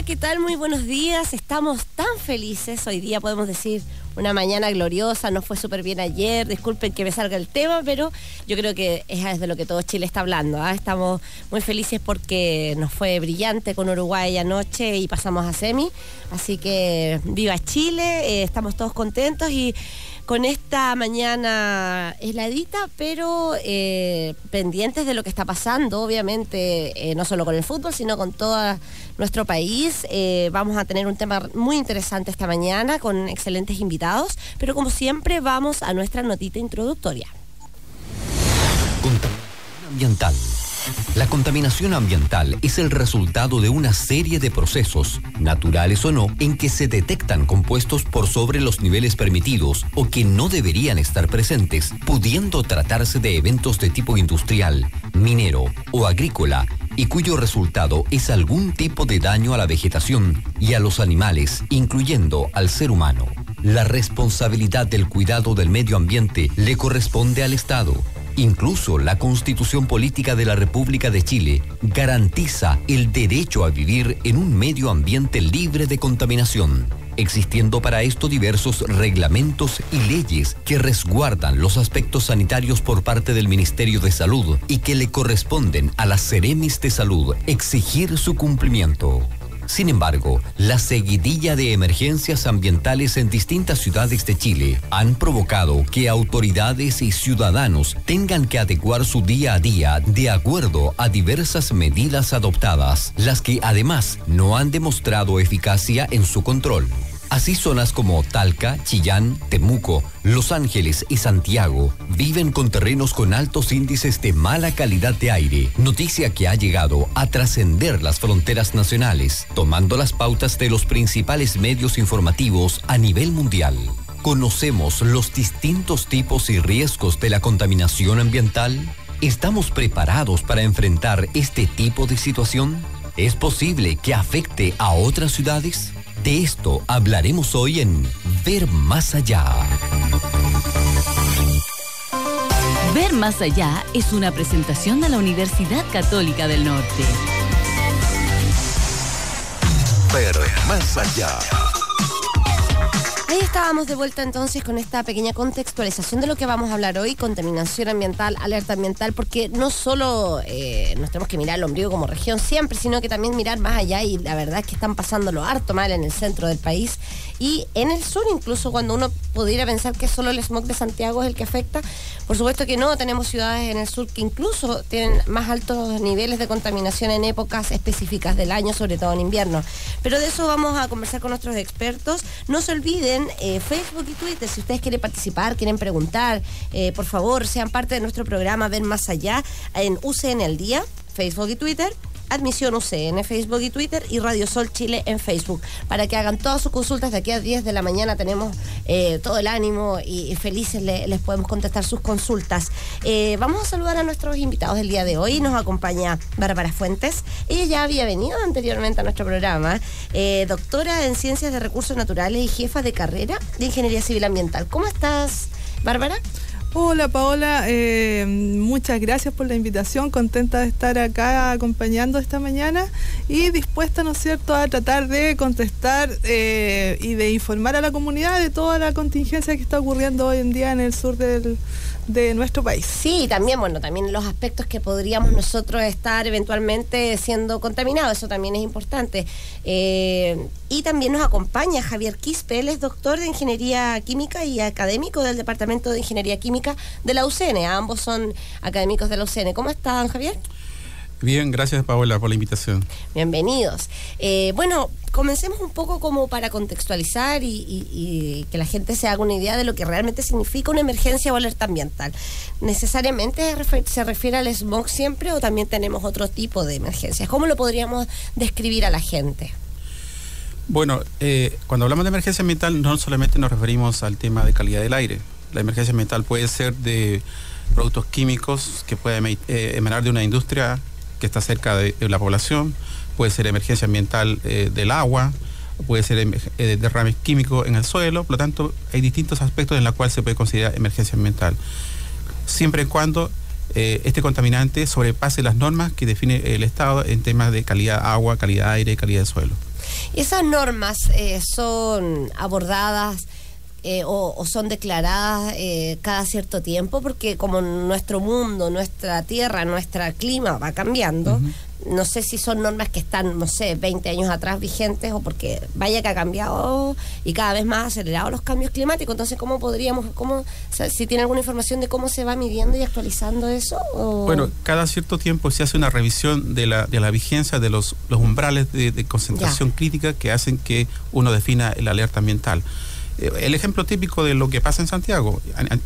¿qué tal? Muy buenos días. Estamos tan felices. Hoy día podemos decir una mañana gloriosa. Nos fue súper bien ayer. Disculpen que me salga el tema, pero yo creo que es de lo que todo Chile está hablando. Estamos muy felices porque nos fue brillante con Uruguay anoche y pasamos a semi. Así que viva Chile. Estamos todos contentos y con esta mañana heladita, pero pendientes de lo que está pasando, obviamente, no solo con el fútbol, sino con todo nuestro país. Vamos a tener un tema muy interesante esta mañana, con excelentes invitados, pero como siempre vamos a nuestra notita introductoria. Contaminación ambiental. La contaminación ambiental es el resultado de una serie de procesos, naturales o no, en que se detectan compuestos por sobre los niveles permitidos o que no deberían estar presentes, pudiendo tratarse de eventos de tipo industrial, minero o agrícola, y cuyo resultado es algún tipo de daño a la vegetación y a los animales, incluyendo al ser humano. La responsabilidad del cuidado del medio ambiente le corresponde al Estado. Incluso la Constitución Política de la República de Chile garantiza el derecho a vivir en un medio ambiente libre de contaminación, existiendo para esto diversos reglamentos y leyes que resguardan los aspectos sanitarios por parte del Ministerio de Salud y que le corresponden a las Seremis de Salud exigir su cumplimiento. Sin embargo, la seguidilla de emergencias ambientales en distintas ciudades de Chile han provocado que autoridades y ciudadanos tengan que adecuar su día a día de acuerdo a diversas medidas adoptadas, las que además no han demostrado eficacia en su control. Así zonas como Talca, Chillán, Temuco, Los Ángeles y Santiago viven con terrenos con altos índices de mala calidad de aire, noticia que ha llegado a trascender las fronteras nacionales, tomando las pautas de los principales medios informativos a nivel mundial. ¿Conocemos los distintos tipos y riesgos de la contaminación ambiental? ¿Estamos preparados para enfrentar este tipo de situación? ¿Es posible que afecte a otras ciudades? De esto hablaremos hoy en Ver Más Allá. Ver Más Allá es una presentación de la Universidad Católica del Norte. Ver Más Allá. Ahí estábamos de vuelta entonces con esta pequeña contextualización de lo que vamos a hablar hoy, contaminación ambiental, alerta ambiental, porque no solo nos tenemos que mirar el ombligo como región siempre, sino que también mirar más allá, y la verdad es que están pasándolo harto mal en el centro del país y en el sur, incluso cuando uno pudiera pensar que solo el smog de Santiago es el que afecta. Por supuesto que no, tenemos ciudades en el sur que incluso tienen más altos niveles de contaminación en épocas específicas del año, sobre todo en invierno. Pero de eso vamos a conversar con nuestros expertos. No se olviden Facebook y Twitter, si ustedes quieren participar, quieren preguntar, por favor, sean parte de nuestro programa Ver Más Allá en UCN al Día, Facebook y Twitter, Admisión UCN, Facebook y Twitter, y Radio Sol Chile en Facebook, para que hagan todas sus consultas. De aquí a 10 de la mañana tenemos todo el ánimo y felices les podemos contestar sus consultas. Vamos a saludar a nuestros invitados del día de hoy. Nos acompaña Bárbara Fuentes. Ella ya había venido anteriormente a nuestro programa, doctora en Ciencias de Recursos Naturales y jefa de carrera de Ingeniería Civil Ambiental. ¿Cómo estás, Bárbara? Hola Paola, muchas gracias por la invitación, contenta de estar acá acompañando esta mañana y dispuesta, ¿no es cierto?, a tratar de contestar y de informar a la comunidad de toda la contingencia que está ocurriendo hoy en día en el sur de nuestro país. Sí, también, también los aspectos que podríamos nosotros estar eventualmente siendo contaminados, eso también es importante. Y también nos acompaña Javier Quispe, él es doctor de Ingeniería Química y académico del Departamento de Ingeniería Química de la UCN. Ambos son académicos de la UCN. ¿Cómo están, Javier? Bien, gracias Paola por la invitación. Bienvenidos. Comencemos un poco como para contextualizar y que la gente se haga una idea de lo que realmente significa una emergencia o alerta ambiental. ¿Necesariamente se refiere al smog siempre o también tenemos otro tipo de emergencias? ¿Cómo lo podríamos describir a la gente? Bueno, cuando hablamos de emergencia ambiental no solamente nos referimos al tema de calidad del aire. La emergencia ambiental puede ser de productos químicos que pueden emanar de una industria que está cerca de la población, puede ser emergencia ambiental del agua, puede ser derrames químicos en el suelo. Por lo tanto, hay distintos aspectos en los cuales se puede considerar emergencia ambiental, siempre y cuando este contaminante sobrepase las normas que define el Estado en temas de calidad de agua, calidad de aire y calidad de suelo. ¿Esas normas son abordadas o son declaradas cada cierto tiempo? Porque como nuestro mundo, nuestra tierra, nuestro clima va cambiando, no sé si son normas que están, no sé, 20 años atrás vigentes, o porque vaya que ha cambiado y cada vez más acelerado los cambios climáticos. Entonces, ¿cómo podríamos, o sea, si tiene alguna información de cómo se va midiendo y actualizando eso? ¿O? Bueno, cada cierto tiempo se hace una revisión de la vigencia de los umbrales de concentración crítica que hacen que uno defina la alerta ambiental. El ejemplo típico de lo que pasa en Santiago,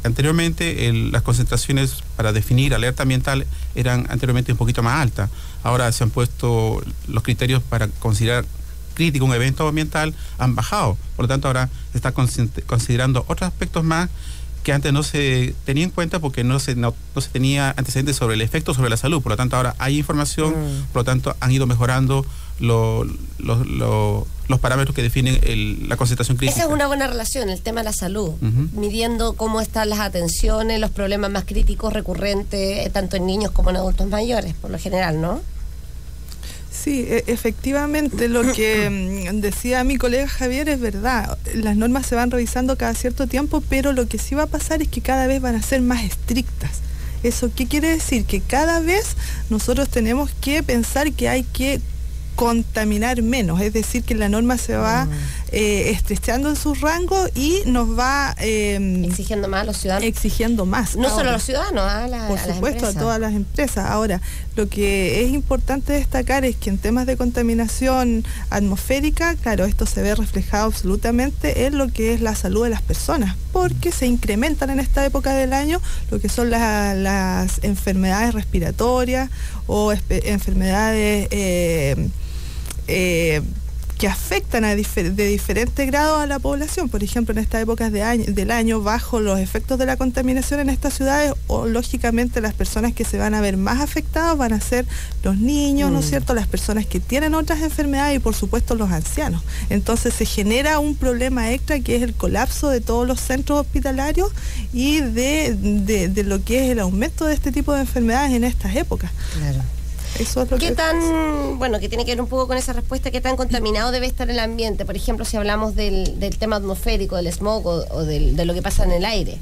anteriormente las concentraciones para definir alerta ambiental eran anteriormente un poquito más altas. Ahora se han puesto los criterios para considerar crítico un evento ambiental, han bajado. Por lo tanto, ahora se está considerando otros aspectos más que antes no se tenía en cuenta porque no se tenía antecedentes sobre el efecto sobre la salud. Por lo tanto, ahora hay información, por lo tanto, han ido mejorando los parámetros que definen la concentración crítica. Esa es una buena relación, el tema de la salud, midiendo cómo están las atenciones, los problemas más críticos recurrentes, tanto en niños como en adultos mayores, por lo general, ¿no? Sí, efectivamente, lo que decía mi colega Javier es verdad. Las normas se van revisando cada cierto tiempo, pero lo que sí va a pasar es que cada vez van a ser más estrictas. ¿Eso qué quiere decir? Que cada vez nosotros tenemos que pensar que hay que contaminar menos, es decir, que la norma se va estrechando en sus rangos y nos va exigiendo más a los ciudadanos. Exigiendo más. No solo a los ciudadanos, por supuesto, a todas las empresas. Ahora, lo que es importante destacar es que en temas de contaminación atmosférica, claro, esto se ve reflejado absolutamente en lo que es la salud de las personas, porque se incrementan en esta época del año lo que son las enfermedades respiratorias o enfermedades que afectan de diferentes grados a la población. Por ejemplo, en estas épocas del año, bajo los efectos de la contaminación en estas ciudades, lógicamente las personas que se van a ver más afectadas van a ser los niños, ¿no es cierto?, las personas que tienen otras enfermedades y por supuesto los ancianos. Entonces se genera un problema extra que es el colapso de todos los centros hospitalarios y de lo que es el aumento de este tipo de enfermedades en estas épocas. Claro. Eso es lo ¿Qué tan, bueno, que tiene que ver un poco con esa respuesta, qué tan contaminado debe estar el ambiente? Por ejemplo, si hablamos del tema atmosférico, del smog o de lo que pasa en el aire,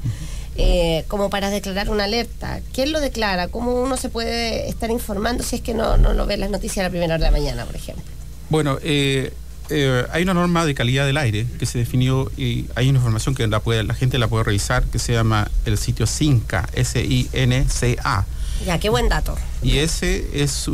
como para declarar una alerta. ¿Quién lo declara? ¿Cómo uno se puede estar informando si es que no lo ve en las noticias a la primera hora de la mañana, por ejemplo? Bueno, hay una norma de calidad del aire que se definió y hay una información que la gente la puede revisar que se llama el sitio SINCA, SINCA. Ya, qué buen dato. Y ese es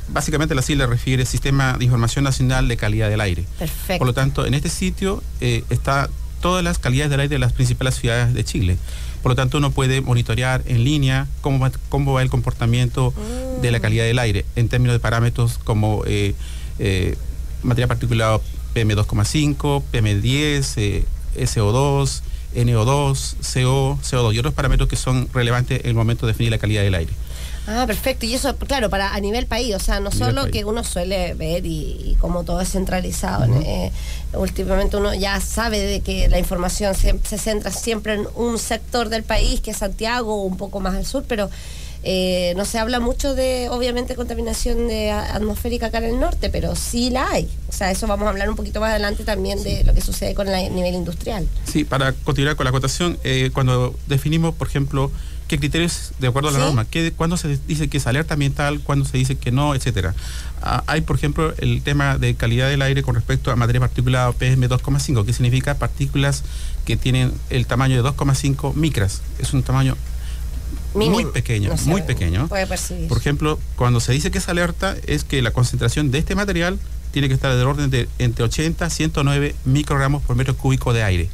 básicamente la sigla refiere Sistema de Información Nacional de Calidad del Aire. Perfecto. Por lo tanto, en este sitio está todas las calidades del aire de las principales ciudades de Chile. Por lo tanto, uno puede monitorear en línea cómo va el comportamiento de la calidad del aire en términos de parámetros como materia particulada PM2,5, PM10, SO2, NO2, CO, CO2 y otros parámetros que son relevantes en el momento de definir la calidad del aire. Ah, perfecto. Y eso, claro, a nivel país, o sea, no solo que uno suele ver y como todo es centralizado. Últimamente uno ya sabe de que la información se centra siempre en un sector del país, que es Santiago, o un poco más al sur, pero no se habla mucho de, obviamente, contaminación atmosférica acá en el norte, pero sí la hay. O sea, eso vamos a hablar un poquito más adelante también de lo que sucede con el nivel industrial. Sí, para continuar con la acotación, cuando definimos, por ejemplo, qué criterios de acuerdo a la norma, cuándo se dice que es alerta ambiental, cuándo se dice que no, etcétera. Hay, por ejemplo, el tema de calidad del aire con respecto a materia particulada PM2,5, que significa partículas que tienen el tamaño de 2,5 micras. Es un tamaño mínimo, muy pequeño, no sé, muy pequeño. Puede percibir. Por ejemplo, cuando se dice que es alerta, es que la concentración de este material tiene que estar del orden de entre 80 y 109 microgramos por metro cúbico de aire.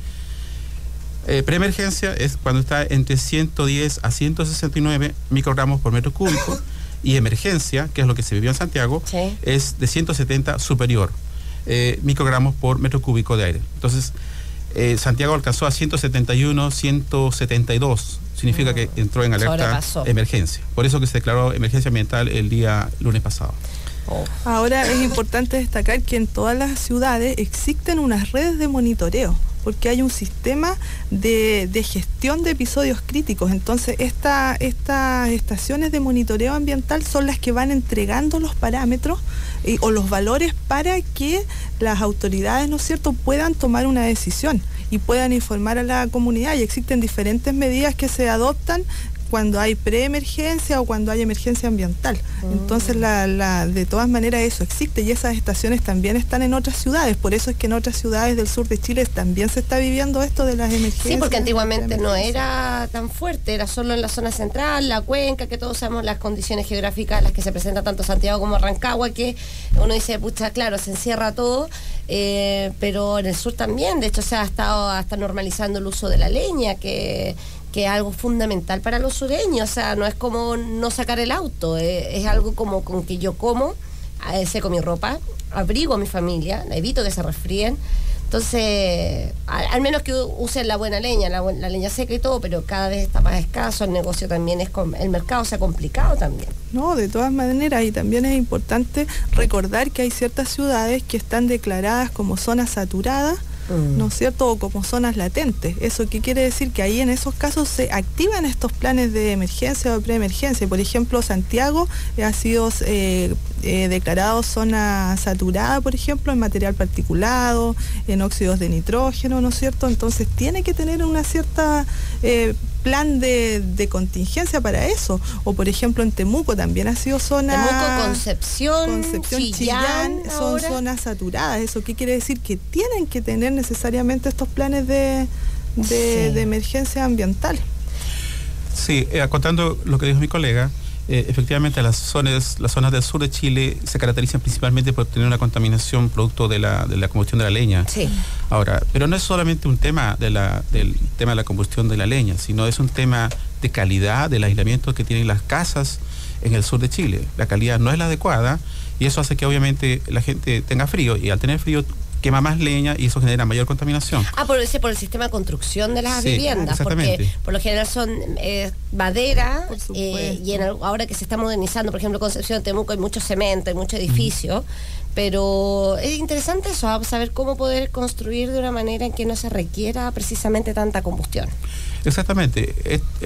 Preemergencia es cuando está entre 110 a 169 microgramos por metro cúbico y emergencia, que es lo que se vivió en Santiago, es de 170 superior microgramos por metro cúbico de aire. Entonces, Santiago alcanzó a 171, 172. Significa que entró en alerta emergencia. Por eso que se declaró emergencia ambiental el día lunes pasado. Ahora es importante destacar que en todas las ciudades existen unas redes de monitoreo. porque hay un sistema de gestión de episodios críticos. Entonces, estas estaciones de monitoreo ambiental son las que van entregando los parámetros o los valores para que las autoridades, ¿no es cierto?, puedan tomar una decisión y puedan informar a la comunidad. Y existen diferentes medidas que se adoptan cuando hay preemergencia o cuando hay emergencia ambiental. Entonces, de todas maneras eso existe, y esas estaciones también están en otras ciudades. Por eso es que en otras ciudades del sur de Chile también se está viviendo esto de las emergencias. Sí, porque antiguamente no era tan fuerte, era solo en la zona central, la cuenca, que todos sabemos las condiciones geográficas en las que se presenta tanto Santiago como Rancagua, que uno dice, pucha, claro, se encierra todo, pero en el sur también. De hecho, se ha estado hasta normalizando el uso de la leña, que es algo fundamental para los sureños. O sea, no es como no sacar el auto, es algo como con que yo como, seco mi ropa, abrigo a mi familia, evito que se resfríen. Entonces, al menos que usen la buena leña, la leña seca y todo, pero cada vez está más escaso, el negocio también el mercado se ha complicado también. No, de todas maneras, y también es importante recordar que hay ciertas ciudades que están declaradas como zonas saturadas, ¿no es cierto?, o como zonas latentes. ¿Eso qué quiere decir? Que ahí en esos casos se activan estos planes de emergencia o preemergencia. Por ejemplo, Santiago ha sido declarado zona saturada, por ejemplo, en material particulado, en óxidos de nitrógeno, ¿no es cierto? Entonces tiene que tener una cierta plan de contingencia para eso. O por ejemplo en Temuco también ha sido zona... Temuco, Concepción, Chillán son zonas saturadas. ¿Eso qué quiere decir? Que tienen que tener necesariamente estos planes de emergencia ambiental. Sí, acotando lo que dijo mi colega, efectivamente las zonas del sur de Chile se caracterizan principalmente por tener una contaminación producto de la combustión de la leña. Sí. Ahora, pero no es solamente un tema del tema de la combustión de la leña, sino es un tema de calidad del aislamiento que tienen las casas en el sur de Chile. La calidad no es la adecuada y eso hace que obviamente la gente tenga frío, y al tener frío quema más leña y eso genera mayor contaminación. Por el sistema de construcción de las viviendas, exactamente. Porque por lo general son madera, y ahora que se está modernizando, por ejemplo, Concepción, Temuco, hay mucho cemento, hay mucho edificio, pero es interesante eso, saber cómo poder construir de una manera en que no se requiera precisamente tanta combustión. Exactamente.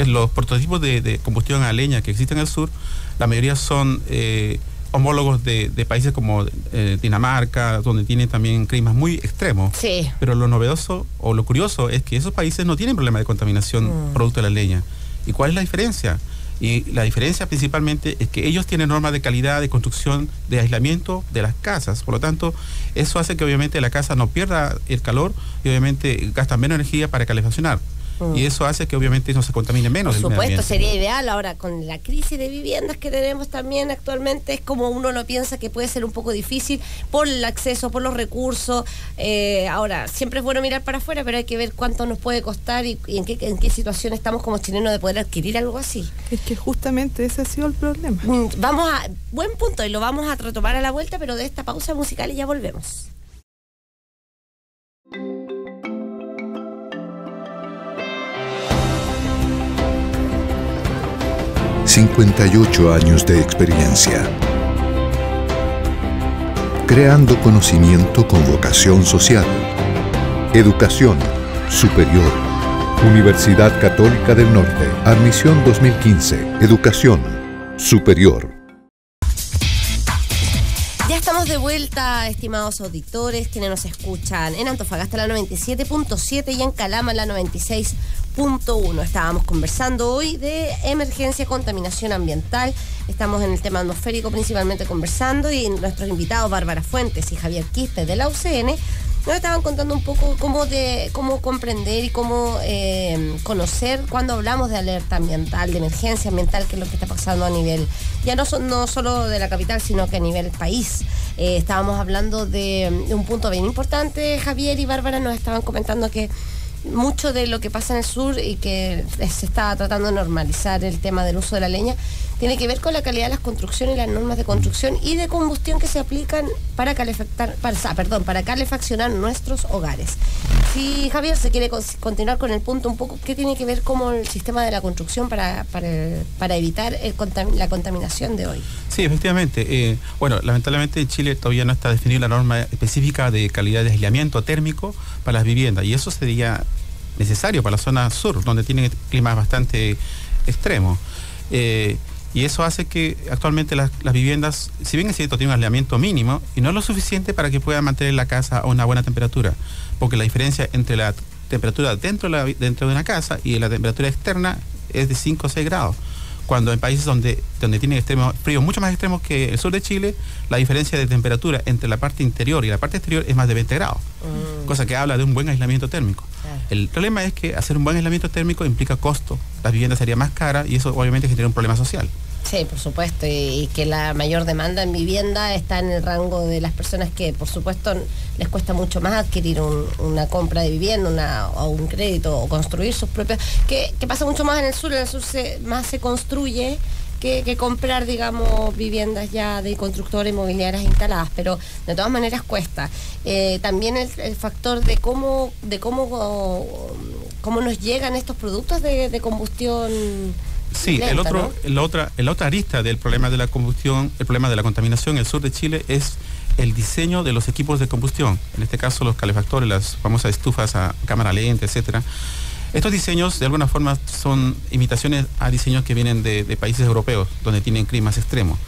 Los prototipos de combustión a leña que existen en el sur, la mayoría son homólogos de países como Dinamarca, donde tienen también climas muy extremos. Sí. Pero lo novedoso o lo curioso es que esos países no tienen problema de contaminación producto de la leña. ¿Y cuál es la diferencia? Y la diferencia principalmente es que ellos tienen normas de calidad de construcción, de aislamiento de las casas. Por lo tanto, eso hace que obviamente la casa no pierda el calor y obviamente gasta menos energía para calefaccionar. Y eso hace que obviamente no se contamine menos. Por supuesto, sería ideal. Ahora, con la crisis de viviendas que tenemos también actualmente, es como uno lo piensa, que puede ser un poco difícil por el acceso, por los recursos. Ahora, siempre es bueno mirar para afuera, pero hay que ver cuánto nos puede costar y en qué situación estamos como chilenos de poder adquirir algo así. Es que justamente ese ha sido el problema. Buen punto, y lo vamos a retomar a la vuelta, pero de esta pausa musical y ya volvemos. 58 años de experiencia. Creando conocimiento con vocación social. Educación superior. Universidad Católica del Norte. Admisión 2015. Educación superior. Ya estamos de vuelta, estimados auditores, quienes nos escuchan en Antofagasta la 97.7 y en Calama la 96.1. Estábamos conversando hoy de emergencia, contaminación ambiental. Estamos en el tema atmosférico principalmente conversando, y nuestros invitados Bárbara Fuentes y Javier Quispe de la UCN nos estaban contando un poco cómo comprender y cómo conocer cuando hablamos de alerta ambiental, de emergencia ambiental, que es lo que está pasando a nivel, ya no solo de la capital, sino que a nivel país. Estábamos hablando de un punto bien importante. Javier y Bárbara nos estaban comentando que mucho de lo que pasa en el sur y que se está tratando de normalizar el tema del uso de la leña tiene que ver con la calidad de las construcciones y las normas de construcción y de combustión que se aplican para calefaccionar nuestros hogares. Si Javier se quiere continuar con el punto un poco, ¿qué tiene que ver como el sistema de la construcción para evitar la contaminación de hoy? Sí, efectivamente. Bueno, lamentablemente en Chile todavía no está definida la norma específica de calidad de aislamiento térmico para las viviendas, y eso sería necesario para la zona sur, donde tienen climas bastante extremos. Y eso hace que actualmente las viviendas, si bien es cierto, tienen un aislamiento mínimo, y no es lo suficiente para que puedan mantener la casa a una buena temperatura, porque la diferencia entre la temperatura dentro de una casa y la temperatura externa es de 5 o 6 grados. Cuando en países donde tienen extremos fríos mucho más extremos que el sur de Chile, la diferencia de temperatura entre la parte interior y la parte exterior es más de 20 grados, cosa que habla de un buen aislamiento térmico. El problema es que hacer un buen aislamiento térmico implica costo, las viviendas serían más caras y eso obviamente genera un problema social. Sí, por supuesto, y que la mayor demanda en vivienda está en el rango de las personas que, por supuesto, les cuesta mucho más adquirir una compra de vivienda o un crédito o construir sus propias, que pasa mucho más en el sur más se construye que comprar, digamos, viviendas ya de constructoras inmobiliarias instaladas, pero de todas maneras cuesta. También el factor de cómo nos llegan estos productos de combustión. Sí, lenta, la otra arista del problema de la combustión, el problema de la contaminación en el sur de Chile es el diseño de los equipos de combustión, en este caso los calefactores, las famosas estufas a cámara lenta, etcétera. Estos diseños de alguna forma son imitaciones a diseños que vienen de países europeos, donde tienen climas extremos.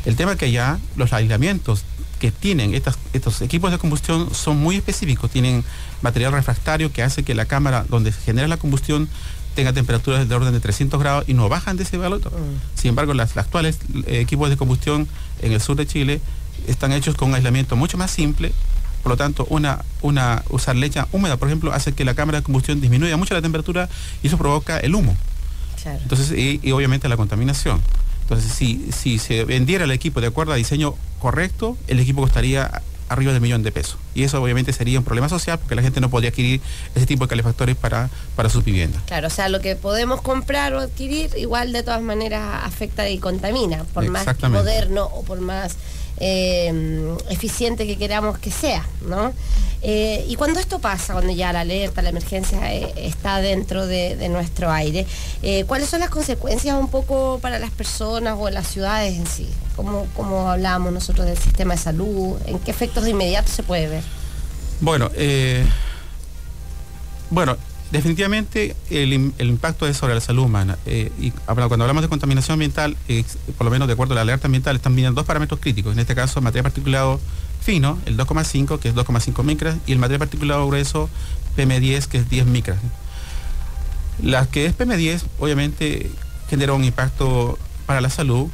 El tema es que ya los aislamientos que tienen estos equipos de combustión son muy específicos, tienen material refractario que hace que la cámara donde se genera la combustión tenga temperaturas de orden de 300 grados y no bajan de ese valor. Sin embargo, los actuales equipos de combustión en el sur de Chile están hechos con un aislamiento mucho más simple. Por lo tanto, usar leña húmeda, por ejemplo, hace que la cámara de combustión disminuya mucho la temperatura y eso provoca el humo. Claro. Entonces, y obviamente la contaminación. Entonces, si se vendiera el equipo de acuerdo a diseño correcto, el equipo costaría arriba de $1 millón. Y eso obviamente sería un problema social porque la gente no podría adquirir ese tipo de calefactores para sus viviendas. Claro, o sea, lo que podemos comprar o adquirir igual de todas maneras afecta y contamina, por más moderno o por más eficiente que queramos que sea, ¿no? Y cuando esto pasa, cuando ya la alerta, la emergencia está dentro de nuestro aire, ¿cuáles son las consecuencias un poco para las personas o en las ciudades en sí? ¿Cómo hablábamos nosotros del sistema de salud? ¿En qué efectos de inmediato se puede ver? Bueno, definitivamente el impacto es sobre la salud humana. Y cuando hablamos de contaminación ambiental, por lo menos de acuerdo a la alerta ambiental, están viendo dos parámetros críticos. En este caso, material particulado fino, el 2,5, que es 2,5 micras, y el material particulado grueso, PM10, que es 10 micras. La que es PM10, obviamente, genera un impacto para la salud,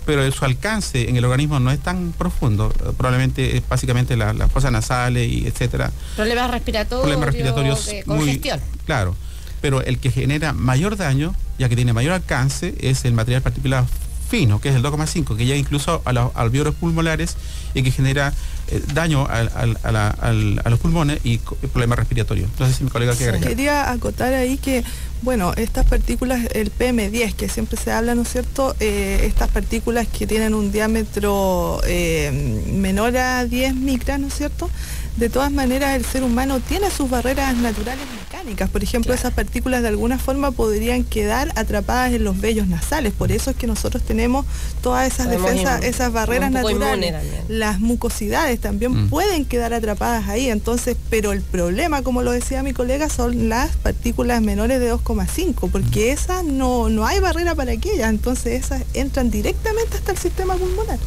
pero su alcance en el organismo no es tan profundo. Probablemente es básicamente las fosas nasales y etcétera. Problemas respiratorios de congestión. Claro, pero el que genera mayor daño, ya que tiene mayor alcance, es el material particulado fino, que es el 2,5, que llega incluso a los alveolos pulmonares y que genera daño a los pulmones y problemas respiratorios. No sé si mi colega quiere agregar. Quería acotar ahí que, bueno, estas partículas, el PM10, que siempre se habla, ¿no es cierto? Estas partículas que tienen un diámetro menor a 10 micras, ¿no es cierto? De todas maneras, el ser humano tiene sus barreras naturales mecánicas. Por ejemplo, esas partículas de alguna forma podrían quedar atrapadas en los vellos nasales. Por eso es que nosotros tenemos todas esas defensas, esas barreras naturales. Las mucosidades también pueden quedar atrapadas ahí. Entonces, pero el problema, como lo decía mi colega, son las partículas menores de 2,5, porque esas no hay barrera para aquellas. Entonces, esas entran directamente hasta el sistema pulmonar.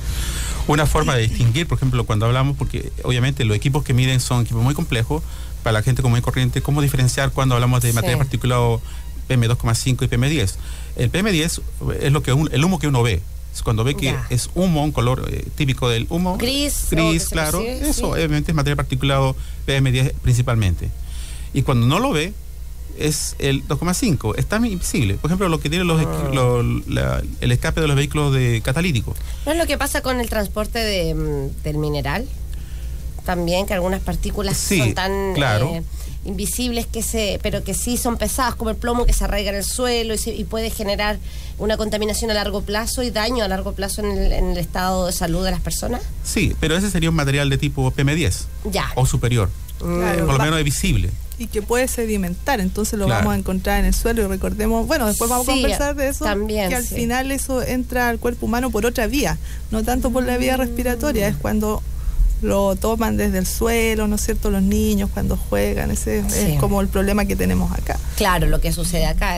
Una forma de distinguir, por ejemplo, cuando hablamos, porque obviamente los equipos que miden son equipos muy complejos, para la gente común y corriente, ¿cómo diferenciar cuando hablamos de material particulado PM2,5 y PM10? El PM10 es el humo que uno ve. Cuando ve que es humo, un color típico del humo, gris, claro, eso obviamente es material particulado PM10 principalmente. Y cuando no lo ve, es el 2,5, está invisible. Por ejemplo, lo que tiene el escape de los vehículos catalíticos. ¿No es lo que pasa con el transporte del mineral? también, que algunas partículas son tan claro. Invisibles pero que sí son pesadas, como el plomo que se arraiga en el suelo y puede generar una contaminación a largo plazo y daño a largo plazo en el estado de salud de las personas. Sí, pero ese sería un material de tipo PM10 o superior, Claro, por lo menos es visible. Y que puede sedimentar, entonces lo Claro. vamos a encontrar en el suelo y recordemos, bueno, después vamos a conversar de eso, también, que al final eso entra al cuerpo humano por otra vía, no tanto por la vía respiratoria, es cuando lo toman desde el suelo, ¿no es cierto?, los niños cuando juegan, ese es como el problema que tenemos acá. Claro, lo que sucede acá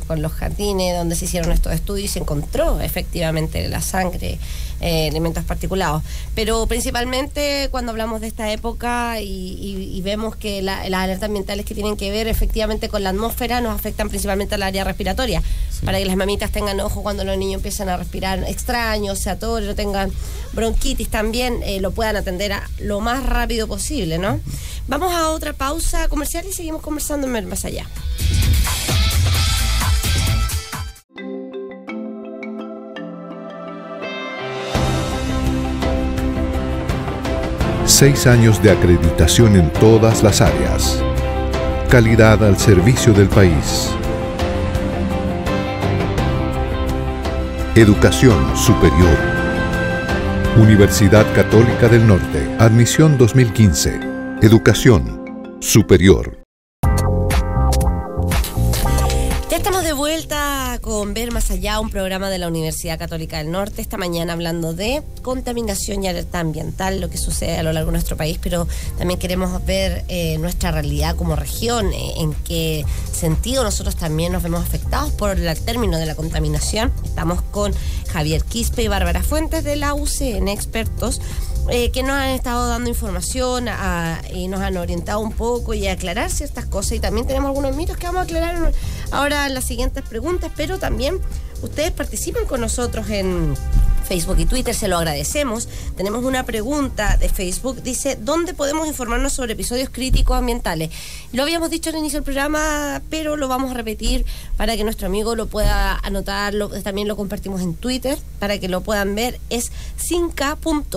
con los jardines donde se hicieron estos estudios, se encontró efectivamente la sangre, elementos particulados, pero principalmente cuando hablamos de esta época y vemos que las alertas ambientales que tienen que ver efectivamente con la atmósfera nos afectan principalmente al área respiratoria, para que las mamitas tengan ojo cuando los niños empiezan a respirar extraños, se atoren, no tengan bronquitis también, lo puedan atender lo más rápido posible, ¿no? Vamos a otra pausa comercial y seguimos conversando en Ver Más Allá. Seis años de acreditación en todas las áreas. Calidad al servicio del país. Educación superior. Universidad Católica del Norte. Admisión 2015. Educación superior. Ya estamos de vuelta con Ver Más Allá, un programa de la Universidad Católica del Norte. Esta mañana hablando de contaminación y alerta ambiental, lo que sucede a lo largo de nuestro país, pero también queremos ver nuestra realidad como región, en qué sentido nosotros también nos vemos afectados por el término de la contaminación. Estamos con Javier Quispe y Bárbara Fuentes de la UCN, expertos que nos han estado dando información y nos han orientado un poco y a aclarar ciertas cosas, y también tenemos algunos mitos que vamos a aclarar ahora en las siguientes preguntas, pero también ustedes participan con nosotros en Facebook y Twitter, se lo agradecemos. Tenemos una pregunta de Facebook, dice: ¿dónde podemos informarnos sobre episodios críticos ambientales? Lo habíamos dicho al inicio del programa, pero lo vamos a repetir para que nuestro amigo lo pueda anotar, también lo compartimos en Twitter para que lo puedan ver. Es cinca.mma.gov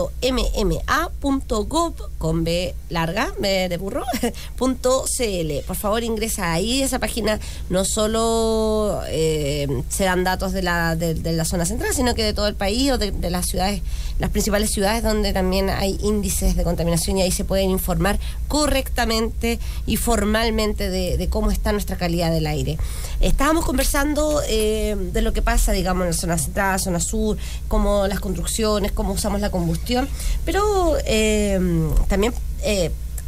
con B larga, B de burro, .cl. Por favor, ingresa ahí. Esa página no solo se dan datos de la zona central, sino que de todo el país o de las ciudades, las principales ciudades donde también hay índices de contaminación, y ahí se pueden informar correctamente y formalmente de cómo está nuestra calidad del aire. Estábamos conversando de lo que pasa, digamos, en la zona central, zona sur, cómo las construcciones, cómo usamos la combustión, pero también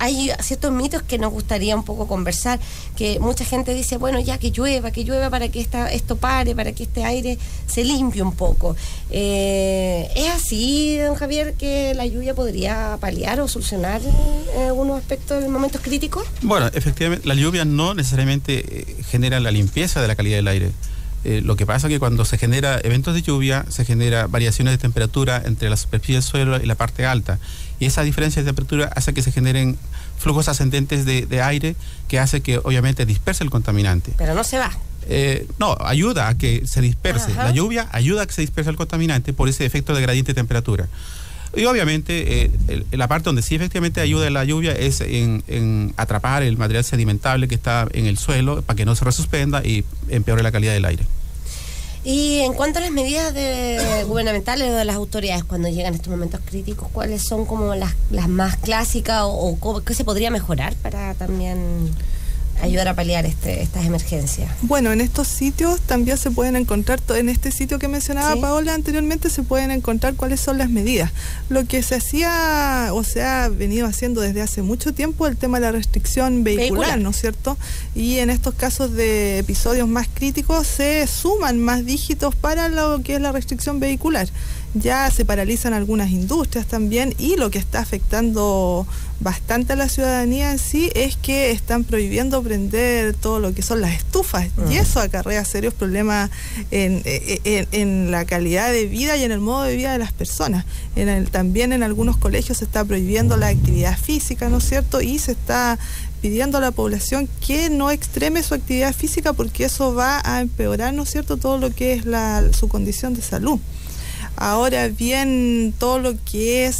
hay ciertos mitos que nos gustaría un poco conversar, que mucha gente dice, bueno, ya que llueva para que esto pare, para que este aire se limpie un poco. ¿Es así, don Javier, que la lluvia podría paliar o solucionar algunos aspectos en momentos críticos? Bueno, efectivamente, la lluvia no necesariamente genera la limpieza de la calidad del aire. Lo que pasa es que cuando se genera eventos de lluvia, se genera variaciones de temperatura entre la superficie del suelo y la parte alta. Y esa diferencia de temperatura hace que se generen flujos ascendentes de aire, que hace que obviamente disperse el contaminante. Pero no se va. No, ayuda a que se disperse. Ajá. La lluvia ayuda a que se disperse el contaminante por ese efecto de gradiente de temperatura. Y obviamente la parte donde sí efectivamente ayuda la lluvia es en atrapar el material sedimentable que está en el suelo para que no se resuspenda y empeore la calidad del aire. Y en cuanto a las medidas gubernamentales o de las autoridades cuando llegan estos momentos críticos, ¿cuáles son como las más clásicas o qué se podría mejorar para también ayudar a paliar estas emergencias? Bueno, en estos sitios también se pueden encontrar, en este sitio que mencionaba Paola anteriormente, se pueden encontrar cuáles son las medidas. Lo que se hacía o se ha venido haciendo desde hace mucho tiempo, el tema de la restricción vehicular, ¿no es cierto? Y en estos casos de episodios más críticos se suman más dígitos para lo que es la restricción vehicular. Ya se paralizan algunas industrias también, y lo que está afectando bastante a la ciudadanía en sí es que están prohibiendo prender todo lo que son las estufas, y eso acarrea serios problemas en la calidad de vida y en el modo de vida de las personas. También en algunos colegios se está prohibiendo la actividad física, ¿no es cierto? Y se está pidiendo a la población que no extreme su actividad física, porque eso va a empeorar, ¿no es cierto?, todo lo que es su condición de salud. Ahora bien, todo lo que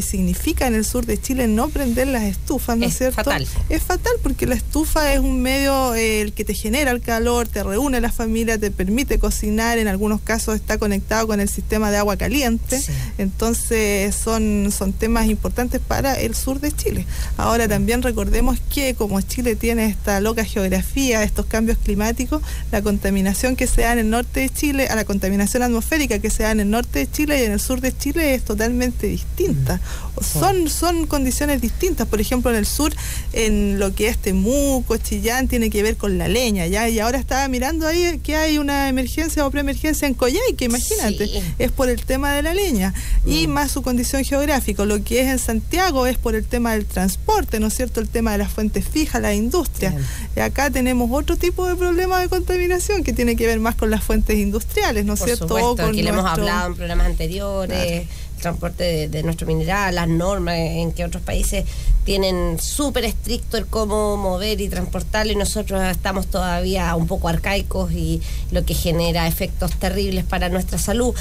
significa en el sur de Chile no prender las estufas, ¿no es cierto? Fatal. Es fatal porque la estufa es un medio el que te genera el calor, te reúne a la familia, te permite cocinar, en algunos casos está conectado con el sistema de agua caliente, sí. Entonces son temas importantes para el sur de Chile. Ahora también recordemos que como Chile tiene esta loca geografía, estos cambios climáticos, la contaminación que se da en el norte de Chile, a la contaminación atmosférica que se da en el norte de Chile y en el sur de Chile es totalmente distinta. Son condiciones distintas. Por ejemplo, en el sur, en lo que es Temuco, Chillán, tiene que ver con la leña, ¿ya? Y ahora estaba mirando ahí que hay una emergencia o preemergencia en Coyhaique, imagínate, sí. Es por el tema de la leña y más su condición geográfica. Lo que es en Santiago es por el tema del transporte, ¿no es cierto? El tema de las fuentes fijas, la industria. Y acá tenemos otro tipo de problema de contaminación que tiene que ver más con las fuentes industriales, ¿no es cierto? Por supuesto, aquí le hemos hablado en programas anteriores, claro. Transporte de nuestro mineral, las normas en que otros países tienen súper estricto el cómo mover y transportarlo, y nosotros estamos todavía un poco arcaicos, y lo que genera efectos terribles para nuestra salud.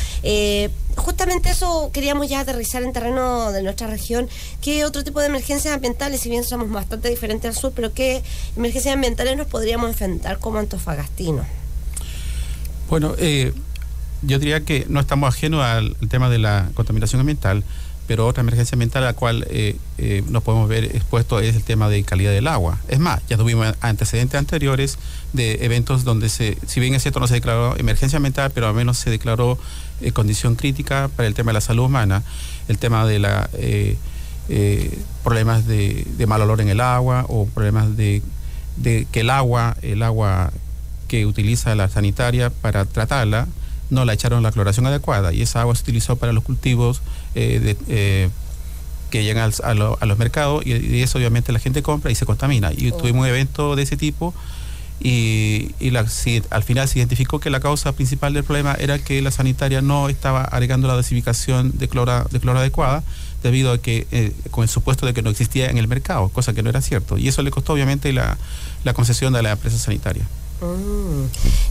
Justamente eso queríamos ya aterrizar en terreno de nuestra región. ¿Qué otro tipo de emergencias ambientales, si bien somos bastante diferentes al sur, pero qué emergencias ambientales nos podríamos enfrentar como antofagastinos? Bueno, yo diría que no estamos ajenos al tema de la contaminación ambiental, pero otra emergencia ambiental a la cual nos podemos ver expuestos es el tema de calidad del agua. Es más, ya tuvimos antecedentes anteriores de eventos donde si bien es cierto no se declaró emergencia ambiental, pero al menos se declaró condición crítica para el tema de la salud humana, el tema de la problemas de mal olor en el agua, o problemas de que el agua que utiliza la sanitaria para tratarla no la echaron la cloración adecuada, y esa agua se utilizó para los cultivos que llegan a los mercados, y eso obviamente la gente compra y se contamina. Y tuvimos un evento de ese tipo, y al final se identificó que la causa principal del problema era que la sanitaria no estaba agregando la dosificación de cloro adecuada, debido a que con el supuesto de que no existía en el mercado, cosa que no era cierto, y eso le costó obviamente la concesión de la empresa sanitaria.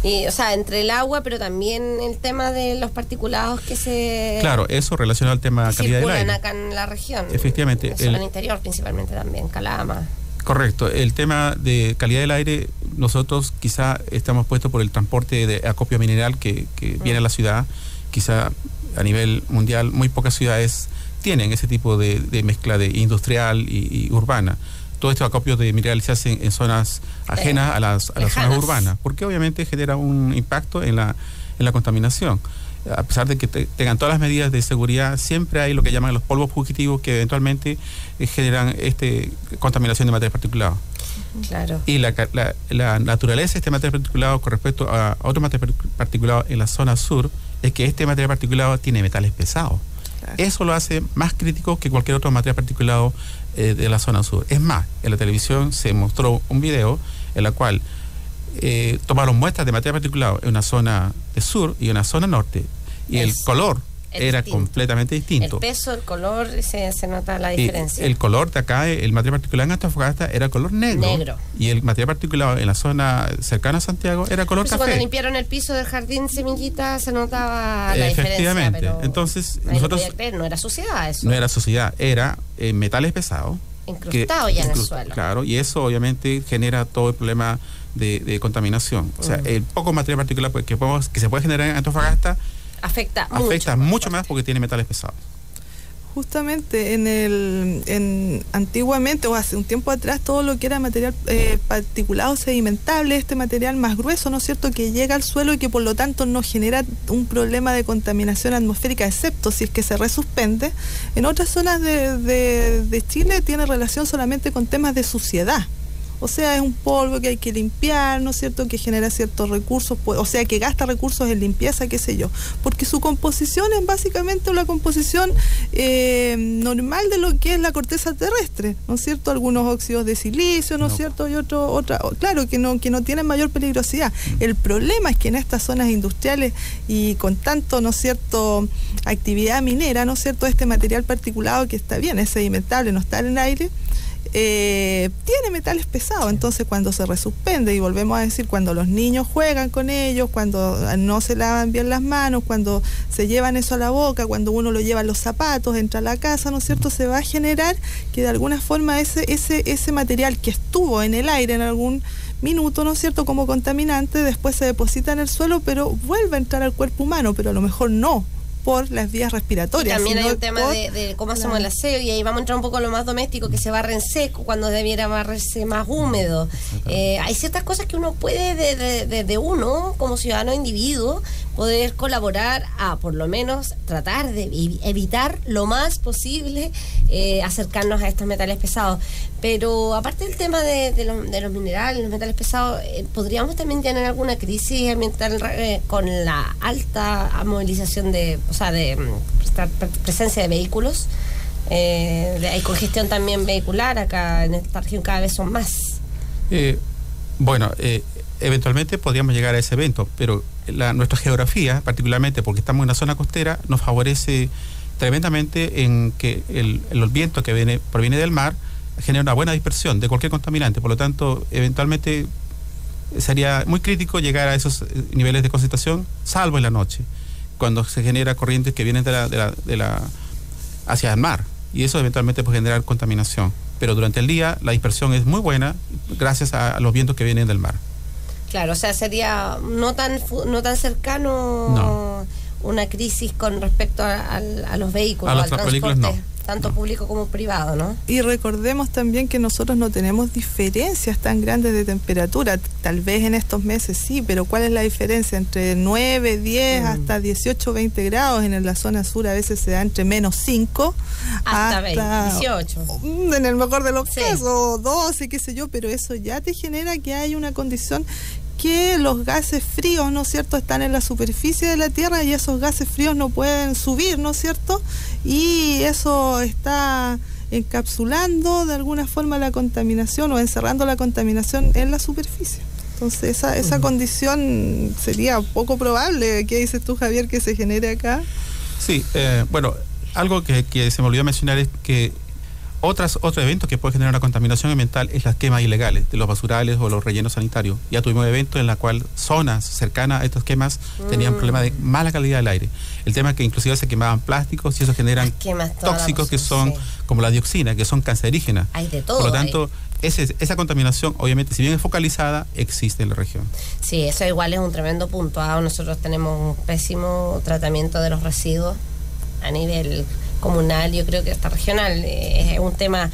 Y, o sea, entre el agua, pero también el tema de los particulados que se... Claro, eso relacionado al tema de calidad del aire. Acá en la región. Efectivamente. En el interior principalmente también, Calama. Correcto. El tema de calidad del aire, nosotros quizá estamos puestos por el transporte de acopio mineral que viene a la ciudad. Quizá a nivel mundial muy pocas ciudades tienen ese tipo de mezcla de industrial y urbana. Todos estos acopios de mineral se hacen en zonas ajenas a las zonas urbanas, porque obviamente genera un impacto en la contaminación. A pesar de que tengan todas las medidas de seguridad, siempre hay lo que llaman los polvos fugitivos que eventualmente generan contaminación de material particulado. Claro. Y la naturaleza de este material particulado con respecto a otro material particulado en la zona sur es que este material particulado tiene metales pesados. Claro. Eso lo hace más crítico que cualquier otro material particulado de la zona sur. Es más, en la televisión se mostró un video en la cual tomaron muestras de material particulado en una zona de sur y una zona norte, y el color era distinto, completamente distinto. El peso, el color, se nota la diferencia. El color de acá, el material particulado en Antofagasta era color negro. Y el material particulado en la zona cercana a Santiago era color café. Cuando limpiaron el piso del jardín Semillita se notaba la diferencia. Efectivamente. Entonces, nosotros... No era suciedad eso. No era suciedad, era metales pesados. Incrustado ya en el suelo. Claro, y eso obviamente genera todo el problema de contaminación. O sea, el poco material particular que se puede generar en Antofagasta afecta mucho más porque tiene metales pesados. Justamente antiguamente o hace un tiempo atrás, todo lo que era material particulado sedimentable, este material más grueso, ¿no es cierto?, que llega al suelo y que por lo tanto no genera un problema de contaminación atmosférica, excepto si es que se resuspende. En otras zonas de Chile tiene relación solamente con temas de suciedad. O sea, es un polvo que hay que limpiar, ¿no es cierto?, que genera ciertos recursos, o sea, que gasta recursos en limpieza, qué sé yo. Porque su composición es básicamente una composición normal de lo que es la corteza terrestre, ¿no es cierto? Algunos óxidos de silicio, ¿no es cierto? Y otra, claro, que no tienen mayor peligrosidad. El problema es que en estas zonas industriales y con tanto, ¿no es cierto?, actividad minera, ¿no es cierto?, este material particulado que está bien, es sedimentable, no está en el aire, tiene metales pesados. Entonces cuando se resuspende, y volvemos a decir, cuando los niños juegan con ellos, cuando no se lavan bien las manos, cuando se llevan eso a la boca, cuando uno lo lleva en los zapatos, entra a la casa, ¿no es cierto?, se va a generar que de alguna forma ese material que estuvo en el aire en algún minuto, ¿no es cierto?, como contaminante, después se deposita en el suelo, pero vuelve a entrar al cuerpo humano, pero a lo mejor no por las vías respiratorias. Y también hay un tema de cómo hacemos el aseo, y ahí vamos a entrar un poco a lo más doméstico, que se barre en seco cuando debiera barrerse más húmedo. Hay ciertas cosas que uno puede, de uno, como ciudadano individuo, poder colaborar a, por lo menos, tratar de evitar lo más posible acercarnos a estos metales pesados. Pero aparte del tema de los minerales, los metales pesados, ¿podríamos también tener alguna crisis ambiental con la alta movilización de presencia de vehículos? Hay congestión también vehicular acá en esta región, cada vez son más. Eventualmente podríamos llegar a ese evento, pero nuestra geografía, particularmente porque estamos en una zona costera, nos favorece tremendamente en que el viento que proviene del mar genera una buena dispersión de cualquier contaminante. Por lo tanto, eventualmente sería muy crítico llegar a esos niveles de concentración, salvo en la noche, cuando se genera corrientes que vienen hacia el mar, y eso eventualmente puede generar contaminación. Pero durante el día la dispersión es muy buena gracias a los vientos que vienen del mar. Claro, o sea, sería no tan cercano una crisis con respecto a los vehículos, al transporte, tanto público como privado, ¿no? Y recordemos también que nosotros no tenemos diferencias tan grandes de temperatura, tal vez en estos meses sí, pero ¿cuál es la diferencia? Entre 9, 10 hasta 18, 20 grados, en la zona sur a veces se da entre menos 5 hasta 18. En el mejor de los casos, 12, qué sé yo, pero eso ya te genera que hay una condición que los gases fríos, ¿no es cierto?, están en la superficie de la Tierra, y esos gases fríos no pueden subir, ¿no es cierto?, y eso está encapsulando de alguna forma la contaminación o encerrando la contaminación en la superficie. Entonces esa condición sería poco probable. ¿Qué dices tú, Javier, que se genere acá? Sí, algo que se me olvidó mencionar es que otro evento que puede generar una contaminación ambiental es las quemas ilegales de los basurales o los rellenos sanitarios. Ya tuvimos eventos en la cual zonas cercanas a estas quemas tenían problemas de mala calidad del aire. El tema es que inclusive se quemaban plásticos y eso generan tóxicos que son como la dioxina, que son cancerígenas. Hay de todo. Por lo tanto, esa contaminación, obviamente, si bien es focalizada, existe en la región. Sí, eso igual es un tremendo punto. Nosotros tenemos un pésimo tratamiento de los residuos a nivel comunal, yo creo que hasta regional. Es un tema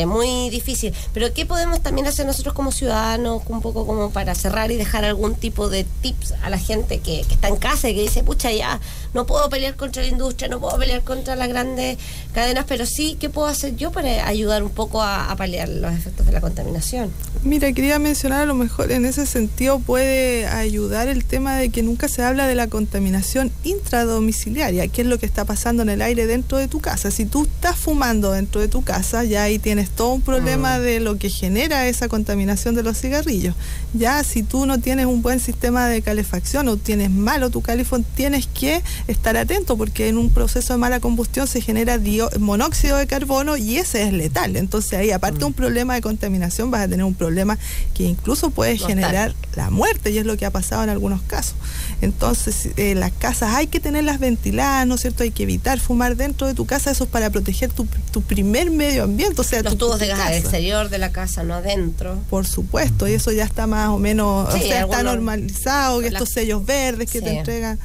muy difícil. Pero ¿qué podemos también hacer nosotros como ciudadanos, un poco como para cerrar y dejar algún tipo de tips a la gente que está en casa y que dice, pucha, ya no puedo pelear contra la industria, no puedo pelear contra las grandes cadenas, pero sí, ¿qué puedo hacer yo para ayudar un poco a paliar los efectos de la contaminación? Mira, quería mencionar, a lo mejor en ese sentido puede ayudar el tema de que nunca se habla de la contaminación intradomiciliaria, que es lo que está pasando en el aire dentro de tu casa. Si tú estás fumando dentro de tu casa, ya ahí tienes todo un problema de lo que genera esa contaminación de los cigarrillos. Ya si tú no tienes un buen sistema de calefacción o tienes malo tu calefón, tienes que estar atento, porque en un proceso de mala combustión se genera monóxido de carbono, y ese es letal. Entonces ahí, aparte de un problema de contaminación, vas a tener un problema que incluso puede generar la muerte, y es lo que ha pasado en algunos casos. Entonces las casas hay que tenerlas ventiladas, ¿no es cierto? Hay que evitar fumar dentro de tu casa. Eso es para proteger tu primer medio ambiente, o sea, los tubos de gas al exterior de la casa, no adentro. Por supuesto, y eso ya está más o menos, está normalizado, que estos sellos verdes que te entregan,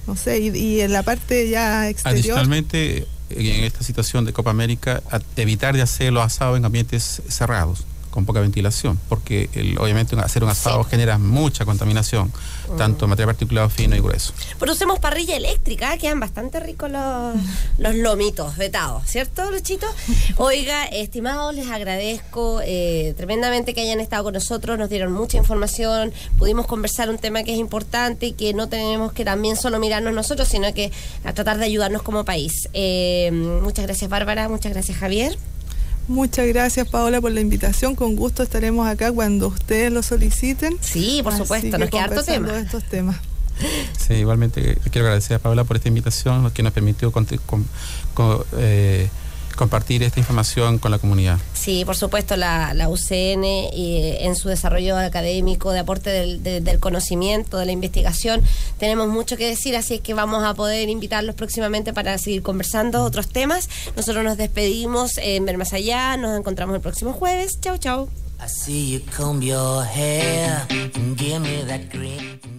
no sé, y en la parte ya exterior. Adicionalmente, en esta situación de Copa América, evitar de hacer los asados en ambientes cerrados, con poca ventilación, porque obviamente hacer un asado genera mucha contaminación, tanto material particulado fino y grueso. Pero usemos parrilla eléctrica, quedan bastante ricos los lomitos vetados, ¿cierto, Luchito? Oiga, estimados, les agradezco tremendamente que hayan estado con nosotros, nos dieron mucha información, pudimos conversar un tema que es importante y que no tenemos que también solo mirarnos nosotros, sino que a tratar de ayudarnos como país. Muchas gracias, Bárbara, muchas gracias, Javier. Muchas gracias, Paola, por la invitación. Con gusto estaremos acá cuando ustedes lo soliciten. Sí, por supuesto, nos queda harto tema. De estos temas. Sí, igualmente quiero agradecer a Paola por esta invitación que nos permitió compartir esta información con la comunidad. Sí, por supuesto, la UCN en su desarrollo académico, de aporte del conocimiento, de la investigación, tenemos mucho que decir, así es que vamos a poder invitarlos próximamente para seguir conversando otros temas. Nosotros nos despedimos en Ver Más Allá, nos encontramos el próximo jueves. Chau, chau. I see you comb your hair and give me that green.